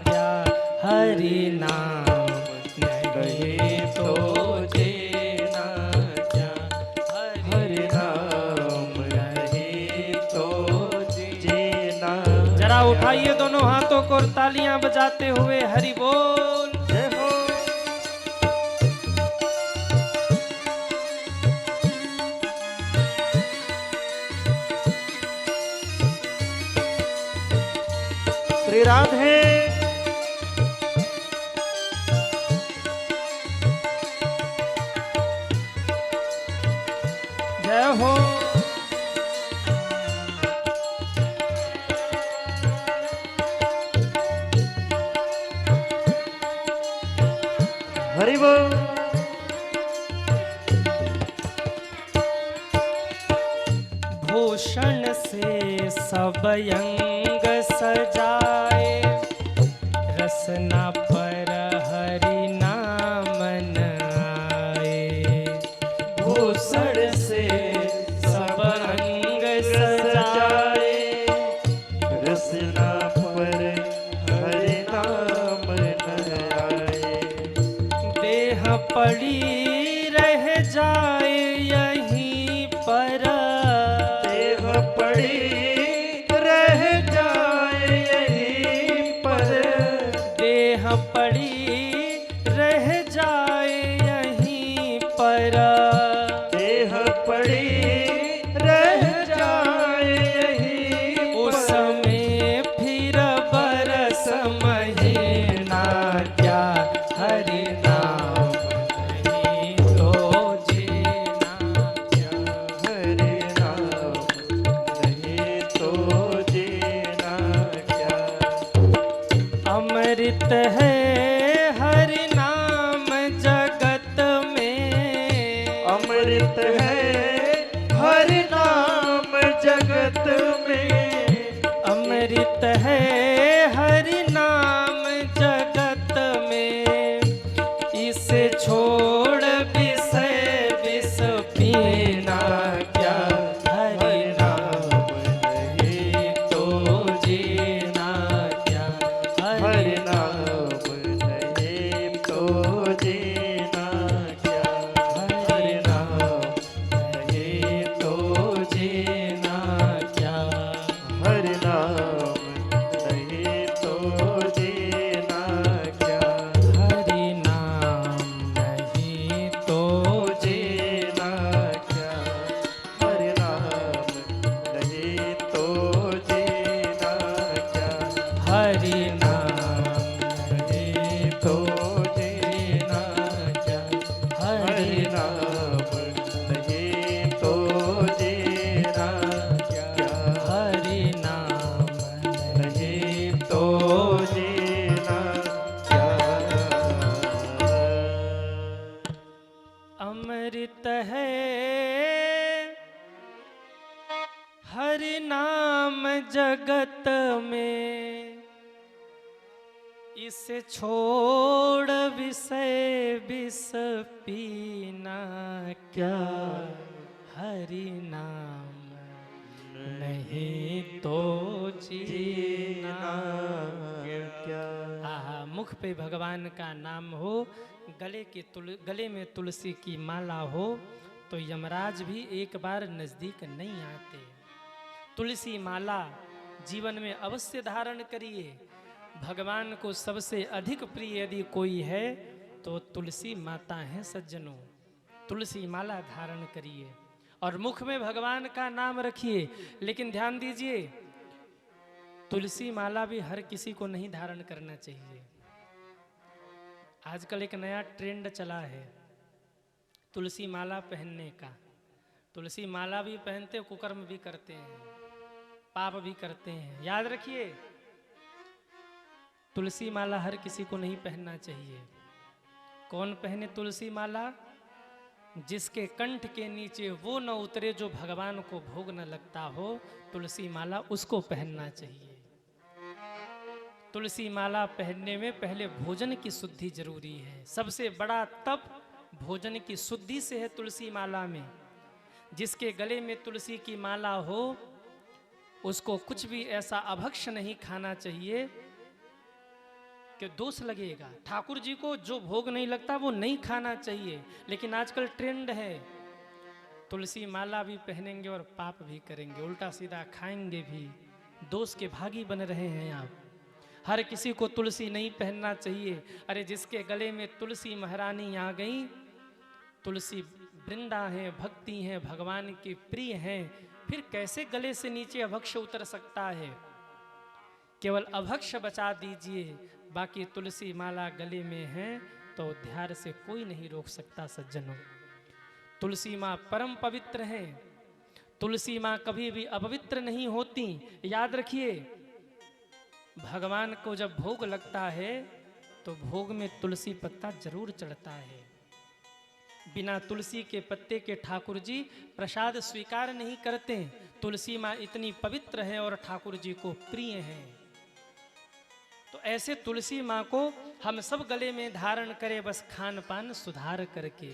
क्या, हरि नाम नहीं तो जीना क्या, हरि नाम नहीं तो जीना। जरा उठाइए दोनों हाथों को और तालियां बजाते हुए हरि बोल। जय हो। श्री राधे। जय हो। हरि बोल। भूषण से सब अंग सजाए, रसना पर हरि नाम न आए। भूषण से सब अंग सजाए, रसना पर हरि नाम न आए। देह पड़ी रह जाए यहीं पर, देह पड़ी रह जाए यहीं पर, देह पड़ी रह जाए यहीं पर, देह पड़ी रह जाए यहीं उस पर। समय फिर बरस महीना क्या, हरि नाम नहीं तो जीना क्या, हरि नाम नहीं तो जीना क्या। अमृत है हरि नाम जगत में, अमृत है हरि नाम जगत में, अमृत है हरि नाम जगत में, इसे छोड़ विषय विष पीना क्या, हरि नाम नहीं तो जीना क्या, हरि नाम नहीं तो जीना क्या। हरि नाम नहीं तो जीना क्या, हरि नाम नहीं तो जीना क्या। हरि नाम नहीं तो जीना क्या। हरि नाम नहीं तो जीना क्या। हरि नाम नहीं तो जीना क्या। हरि हरि नाम नहीं तो जीना क्या। हरि नाम नहीं तो जीना क्या। अमृत है हरि नाम जगत में, इसे छोड़ विषय विष पीना क्या, हरि नाम नहीं तो जीना क्या। आहा, मुख पे भगवान का नाम हो, गले में तुलसी की माला हो, तो यमराज भी एक बार नजदीक नहीं आते। तुलसी माला जीवन में अवश्य धारण करिए। भगवान को सबसे अधिक प्रिय यदि कोई है तो तुलसी माता है सज्जनों। तुलसी माला धारण करिए और मुख में भगवान का नाम रखिए। लेकिन ध्यान दीजिए, तुलसी माला भी हर किसी को नहीं धारण करना चाहिए। आजकल एक नया ट्रेंड चला है तुलसी माला पहनने का। तुलसी माला भी पहनते, कुकर्म भी करते हैं, पाप भी करते हैं। याद रखिए, तुलसी माला हर किसी को नहीं पहनना चाहिए। कौन पहने तुलसी माला? जिसके कंठ के नीचे वो न उतरे जो भगवान को भोग न लगता हो, तुलसी माला उसको पहनना चाहिए। तुलसी माला पहनने में पहले भोजन की शुद्धि जरूरी है। सबसे बड़ा तप भोजन की शुद्धि से है तुलसी माला में। जिसके गले में तुलसी की माला हो, उसको कुछ भी ऐसा अभक्ष नहीं खाना चाहिए कि दोष लगेगा। ठाकुर जी को जो भोग नहीं लगता वो नहीं खाना चाहिए। लेकिन आजकल ट्रेंड है, तुलसी माला भी पहनेंगे और पाप भी करेंगे, उल्टा सीधा खाएंगे भी, दोष के भागी बन रहे हैं आप। हर किसी को तुलसी नहीं पहनना चाहिए। अरे जिसके गले में तुलसी महारानी आ गई, तुलसी वृंदा है, भक्ति है, भगवान की प्रिय हैं, फिर कैसे गले से नीचे अभक्ष उतर सकता है? केवल अभक्ष बचा दीजिए, बाकी तुलसी माला गले में है तो ध्यान से कोई नहीं रोक सकता। सज्जनों, तुलसी माँ परम पवित्र है। तुलसी माँ कभी भी अपवित्र नहीं होती। याद रखिए, भगवान को जब भोग लगता है तो भोग में तुलसी पत्ता जरूर चढ़ता है। बिना तुलसी के पत्ते के ठाकुर जी प्रसाद स्वीकार नहीं करते। तुलसी माँ इतनी पवित्र है और ठाकुर जी को प्रिय है। तो ऐसे तुलसी माँ को हम सब गले में धारण करें, बस खान पान सुधार करके।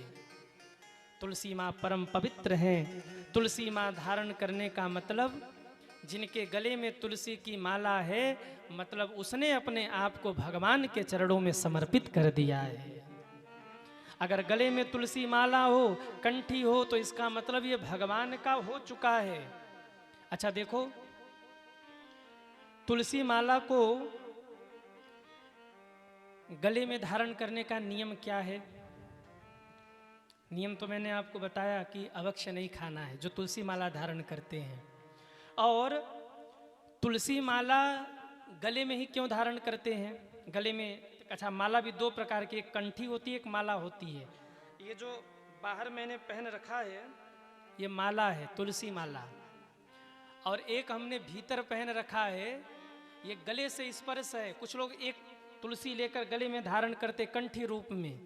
तुलसी माँ परम पवित्र है। तुलसी माँ धारण करने का मतलब, जिनके गले में तुलसी की माला है, मतलब उसने अपने आप को भगवान के चरणों में समर्पित कर दिया है। अगर गले में तुलसी माला हो, कंठी हो, तो इसका मतलब ये भगवान का हो चुका है। अच्छा देखो, तुलसी माला को गले में धारण करने का नियम क्या है? नियम तो मैंने आपको बताया कि अवक्ष नहीं खाना है जो तुलसी माला धारण करते हैं। और तुलसी माला गले में ही क्यों धारण करते हैं? गले में, अच्छा, माला भी दो प्रकार की, एक कंठी होती है, एक माला होती है। ये जो बाहर मैंने पहन रखा है, ये माला है, तुलसी माला। और एक हमने भीतर पहन रखा है, ये गले से स्पर्श है। कुछ लोग एक तुलसी लेकर गले में धारण करते कंठी रूप में,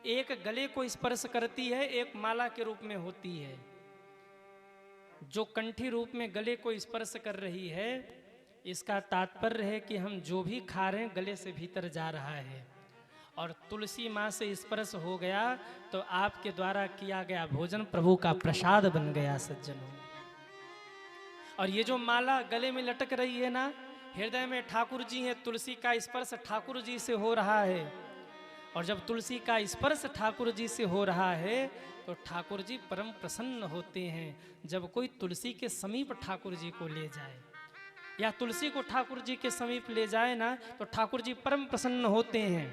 एक गले को स्पर्श करती है, एक माला के रूप में होती है। जो कंठी रूप में गले को स्पर्श कर रही है, इसका तात्पर्य है कि हम जो भी खा रहे हैं गले से भीतर जा रहा है। और तुलसी माँ से स्पर्श हो गया तो आपके द्वारा किया गया भोजन प्रभु का प्रसाद बन गया। सज्जनों, और ये जो माला गले में लटक रही है ना, हृदय में ठाकुर जी हैं, तुलसी का स्पर्श ठाकुर जी से हो रहा है। और जब तुलसी का स्पर्श ठाकुर जी से हो रहा है तो ठाकुर जी परम प्रसन्न होते हैं। जब कोई तुलसी के समीप ठाकुर जी को ले जाए या तुलसी को ठाकुर जी के समीप ले जाए ना, तो ठाकुर जी परम प्रसन्न होते हैं।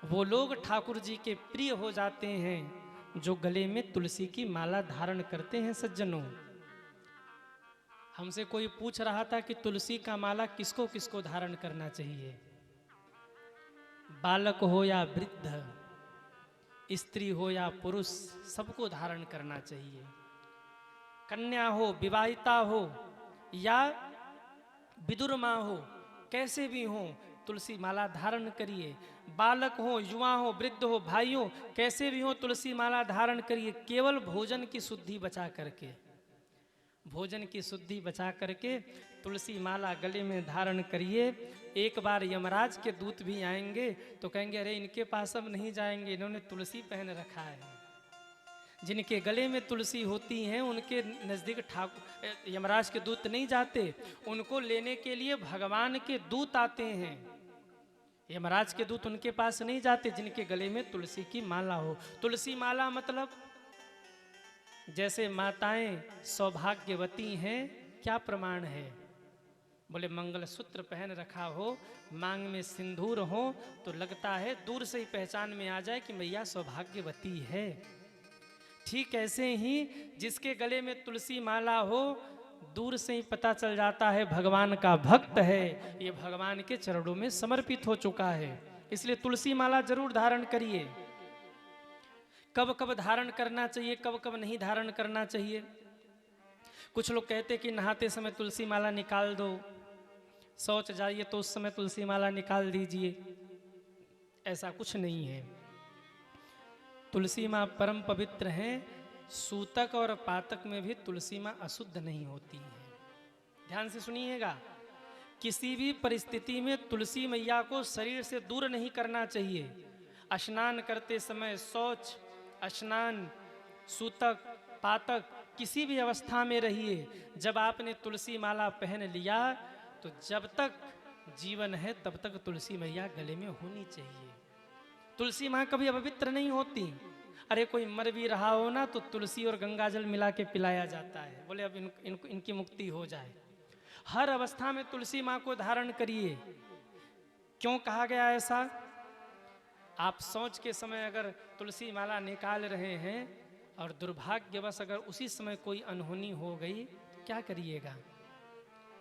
वो लोग ठाकुर जी के प्रिय हो जाते हैं जो गले में तुलसी की माला धारण करते हैं। सज्जनों, हमसे कोई पूछ रहा था कि तुलसी का माला किसको किसको धारण करना चाहिए? बालक हो या वृद्ध, स्त्री हो या पुरुष, सबको धारण करना चाहिए। कन्या हो, विवाहिता हो या विदुरमा हो, कैसे भी हो, तुलसी माला धारण करिए। बालक हो, युवा हो, वृद्ध हो, भाई हो, कैसे भी हो, तुलसी माला धारण करिए। केवल भोजन की शुद्धि बचा करके, भोजन की शुद्धि बचा करके तुलसी माला गले में धारण करिए। एक बार यमराज के दूत भी आएंगे तो कहेंगे, अरे इनके पास अब नहीं जाएंगे, इन्होंने तुलसी पहन रखा है। जिनके गले में तुलसी होती हैं उनके नज़दीक ठाकुर यमराज के दूत नहीं जाते, उनको लेने के लिए भगवान के दूत आते हैं। यमराज के दूत उनके पास नहीं जाते जिनके गले में तुलसी की माला हो। तुलसी माला मतलब, जैसे माताएं सौभाग्यवती हैं, क्या प्रमाण है? बोले मंगलसूत्र पहन रखा हो, मांग में सिंदूर हो, तो लगता है दूर से ही पहचान में आ जाए कि मैया सौभाग्यवती है। ठीक ऐसे ही जिसके गले में तुलसी माला हो, दूर से ही पता चल जाता है भगवान का भक्त है, ये भगवान के चरणों में समर्पित हो चुका है। इसलिए तुलसी माला जरूर धारण करिए। कब कब धारण करना चाहिए, कब कब नहीं धारण करना चाहिए। कुछ लोग कहते कि नहाते समय तुलसी माला निकाल दो, शौच जाइए तो उस समय तुलसी माला निकाल दीजिए। ऐसा कुछ नहीं है। तुलसी माँ परम पवित्र हैं। सूतक और पातक में भी तुलसी माँ अशुद्ध नहीं होती है। ध्यान से सुनिएगा, किसी भी परिस्थिति में तुलसी मैया को शरीर से दूर नहीं करना चाहिए। स्नान करते समय शौच, स्नान, सूतक, पातक, किसी भी अवस्था में रहिए, जब आपने तुलसी माला पहन लिया तो जब तक जीवन है तब तक तुलसी मैया गले में होनी चाहिए। तुलसी माँ कभी अपवित्र नहीं होती। अरे कोई मर भी रहा हो ना तो तुलसी और गंगा जल मिला के पिलाया जाता है, बोले अब इनकी मुक्ति हो जाए। हर अवस्था में तुलसी माँ को धारण करिए। क्यों कहा गया ऐसा? आप शौच के समय अगर तुलसी माला निकाल रहे हैं और दुर्भाग्यवश अगर उसी समय कोई अनहोनी हो गई तो क्या करिएगा?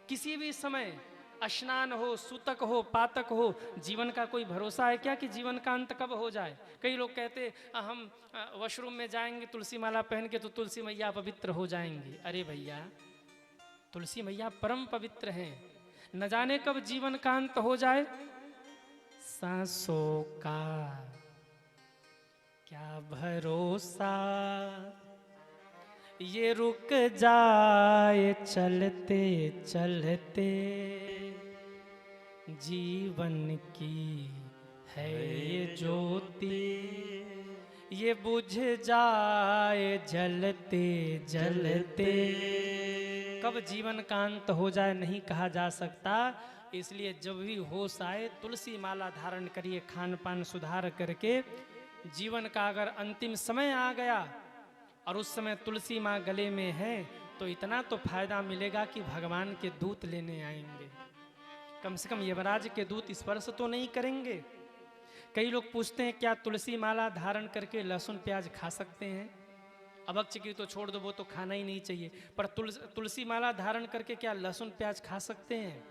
किसी भी समय स्नान हो, सूतक हो, पातक हो, जीवन का कोई भरोसा है क्या कि जीवन का अंत कब हो जाए? कई लोग कहते हम वॉशरूम में जाएंगे तुलसी माला पहन के तो तुलसी मैया पवित्र हो जाएंगी। अरे भैया, तुलसी मैया परम पवित्र हैं, न जाने कब जीवन का अंत हो जाए। सांसों का क्या भरोसा, ये रुक जाए चलते चलते, जीवन की है ये ज्योति, ये बुझ जाए जलते जलते। कब जीवन का अंत हो जाए नहीं कहा जा सकता। इसलिए जब भी होश आए तुलसी माला धारण करिए, खान पान सुधार करके। जीवन का अगर अंतिम समय आ गया और उस समय तुलसी माँ गले में है तो इतना तो फायदा मिलेगा कि भगवान के दूत लेने आएंगे। कम से कम यमराज के दूत स्पर्श तो नहीं करेंगे। कई लोग पूछते हैं क्या तुलसी माला धारण करके लहसुन प्याज खा सकते हैं? अभक्ष की तो छोड़ दो, वो तो खाना ही नहीं चाहिए, पर तुलसी माला धारण करके क्या लहसुन प्याज खा सकते हैं?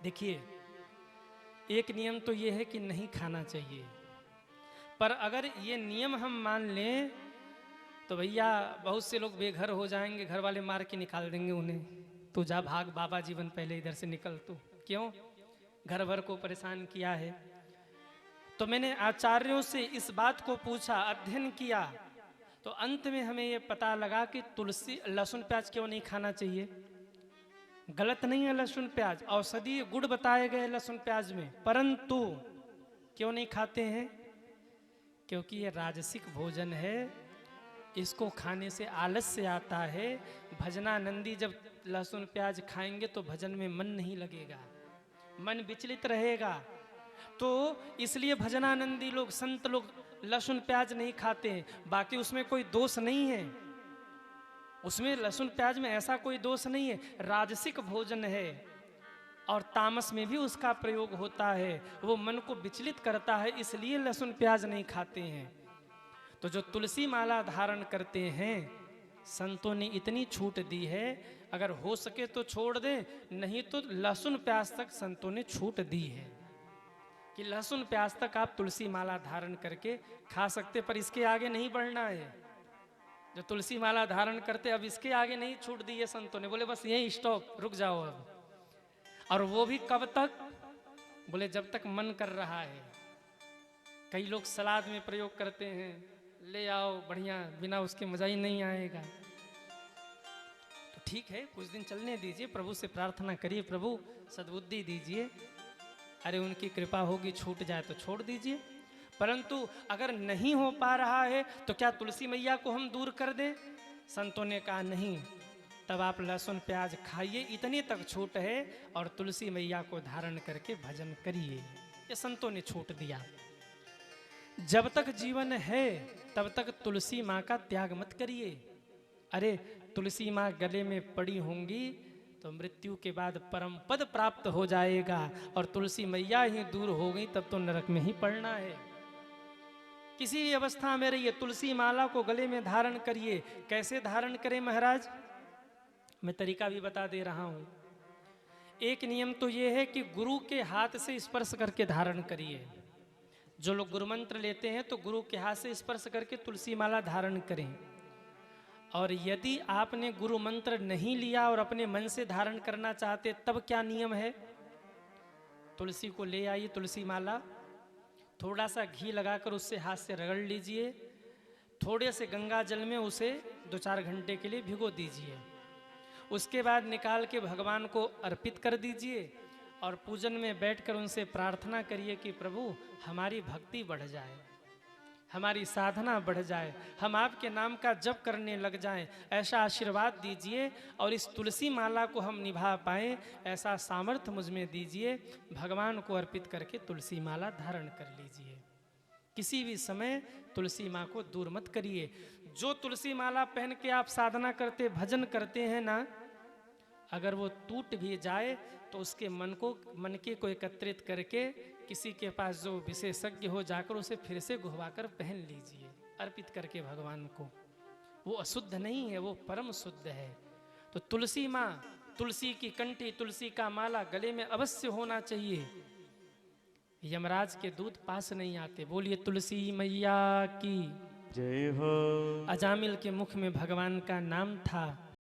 देखिए, एक नियम तो ये है कि नहीं खाना चाहिए, पर अगर ये नियम हम मान लें तो भैया बहुत से लोग बेघर हो जाएंगे, घर वाले मार के निकाल देंगे उन्हें। तू जा भाग, बाबा जीवन पहले इधर से निकल। तू क्यों घर भर को परेशान किया है? तो मैंने आचार्यों से इस बात को पूछा, अध्ययन किया, तो अंत में हमें ये पता लगा कि तुलसी लहसुन प्याज क्यों नहीं खाना चाहिए। गलत नहीं है लहसुन प्याज, औषधीय गुण बताए गए लहसुन प्याज में, परंतु क्यों नहीं खाते हैं? क्योंकि ये राजसिक भोजन है, इसको खाने से आलस्य आता है। भजनानंदी जब लहसुन प्याज खाएंगे तो भजन में मन नहीं लगेगा, मन विचलित रहेगा। तो इसलिए भजनानंदी लोग, संत लोग लहसुन प्याज नहीं खाते हैं। बाकी उसमें कोई दोष नहीं है, उसमें लहसुन प्याज में ऐसा कोई दोष नहीं है। राजसिक भोजन है और तामस में भी उसका प्रयोग होता है, वो मन को विचलित करता है, इसलिए लहसुन प्याज नहीं खाते हैं। तो जो तुलसी माला धारण करते हैं, संतों ने इतनी छूट दी है, अगर हो सके तो छोड़ दें, नहीं तो लहसुन प्याज तक संतों ने छूट दी है कि लहसुन प्याज तक आप तुलसी माला धारण करके खा सकते, पर इसके आगे नहीं बढ़ना है। जो तुलसी माला धारण करते अब इसके आगे नहीं छूट दी है संतों ने, बोले बस यही स्टॉप, रुक जाओ अब। और वो भी कब तक? बोले जब तक मन कर रहा है। कई लोग सलाद में प्रयोग करते हैं, ले आओ बढ़िया, बिना उसके मजा ही नहीं आएगा। तो ठीक है, कुछ दिन चलने दीजिए, प्रभु से प्रार्थना करिए, प्रभु सद्बुद्धि दीजिए। अरे उनकी कृपा होगी, छूट जाए तो छोड़ दीजिए। परंतु अगर नहीं हो पा रहा है तो क्या तुलसी मैया को हम दूर कर दें? संतों ने कहा नहीं, तब आप लहसुन प्याज खाइए, इतनी तक छूट है, और तुलसी मैया को धारण करके भजन करिए। ये संतों ने छूट दिया। जब तक जीवन है तब तक तुलसी माँ का त्याग मत करिए। अरे तुलसी माँ गले में पड़ी होंगी तो मृत्यु के बाद परम पद प्राप्त हो जाएगा, और तुलसी मैया ही दूर हो गई तब तो नरक में ही पड़ना है। किसी भी अवस्था में रहिए, तुलसी माला को गले में धारण करिए। कैसे धारण करें महाराज? मैं तरीका भी बता दे रहा हूं। एक नियम तो यह है कि गुरु के हाथ से स्पर्श करके धारण करिए। जो लोग गुरु मंत्र लेते हैं तो गुरु के हाथ से स्पर्श करके तुलसी माला धारण करें। और यदि आपने गुरु मंत्र नहीं लिया और अपने मन से धारण करना चाहते, तब क्या नियम है? तुलसी को ले आइए, तुलसी माला, थोड़ा सा घी लगाकर उससे हाथ से रगड़ लीजिए, थोड़े से गंगा जल में उसे 2-4 घंटे के लिए भिगो दीजिए। उसके बाद निकाल के भगवान को अर्पित कर दीजिए और पूजन में बैठकर उनसे प्रार्थना करिए कि प्रभु हमारी भक्ति बढ़ जाए, हमारी साधना बढ़ जाए, हम आपके नाम का जप करने लग जाएं, ऐसा आशीर्वाद दीजिए और इस तुलसी माला को हम निभा पाएं, ऐसा सामर्थ्य मुझ में दीजिए। भगवान को अर्पित करके तुलसी माला धारण कर लीजिए। किसी भी समय तुलसी माँ को दूर मत करिए। जो तुलसी माला पहन के आप साधना करते, भजन करते हैं ना, अगर वो टूट भी जाए तो उसके मन को एकत्रित करके किसी के पास जो विशेषज्ञ हो जाकर उसे फिर से गुहवाकर पहन लीजिए, अर्पित करके भगवान को। वो अशुद्ध नहीं है, वो परम शुद्ध है। तो तुलसी माँ, तुलसी की कंठी, तुलसी का माला गले में अवश्य होना चाहिए। यमराज के दूत पास नहीं आते। बोलिए तुलसी मैया की जय हो। अजामिल के मुख में भगवान का नाम था।